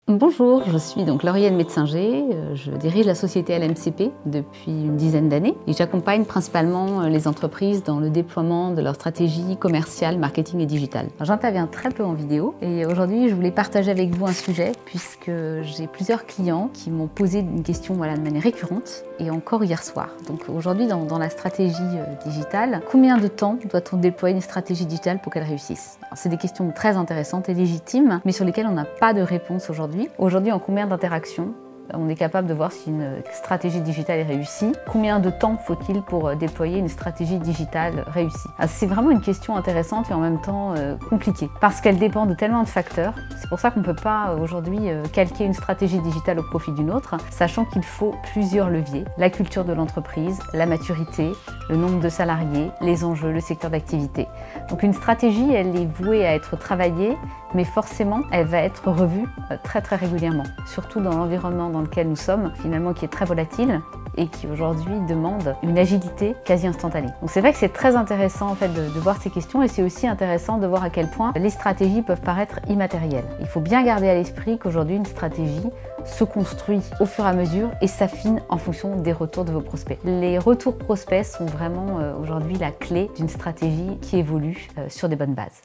Bonjour, je suis donc Lauriane Metzinger, je dirige la société LMCP depuis une dizaine d'années et j'accompagne principalement les entreprises dans le déploiement de leur stratégie commerciale, marketing et digitale. J'interviens très peu en vidéo et aujourd'hui je voulais partager avec vous un sujet puisque j'ai plusieurs clients qui m'ont posé une question de manière récurrente et encore hier soir. Donc aujourd'hui dans la stratégie digitale, combien de temps doit-on déployer une stratégie digitale pour qu'elle réussisse? C'est des questions très intéressantes et légitimes mais sur lesquelles on n'a pas de réponse aujourd'hui. Aujourd'hui, en combien d'interactions on est capable de voir si une stratégie digitale est réussie? Combien de temps faut-il pour déployer une stratégie digitale réussie? C'est vraiment une question intéressante et en même temps compliquée parce qu'elle dépend de tellement de facteurs. C'est pour ça qu'on ne peut pas aujourd'hui calquer une stratégie digitale au profit d'une autre, sachant qu'il faut plusieurs leviers. La culture de l'entreprise, la maturité, le nombre de salariés, les enjeux, le secteur d'activité. Donc une stratégie, elle est vouée à être travaillée, mais forcément, elle va être revue très régulièrement, surtout dans l'environnement dans lequel nous sommes, finalement qui est très volatile et qui aujourd'hui demande une agilité quasi instantanée. Donc c'est vrai que c'est très intéressant en fait de voir ces questions et c'est aussi intéressant de voir à quel point les stratégies peuvent paraître immatérielles. Il faut bien garder à l'esprit qu'aujourd'hui une stratégie se construit au fur et à mesure et s'affine en fonction des retours de vos prospects. Les retours prospects sont vraiment aujourd'hui la clé d'une stratégie qui évolue sur des bonnes bases.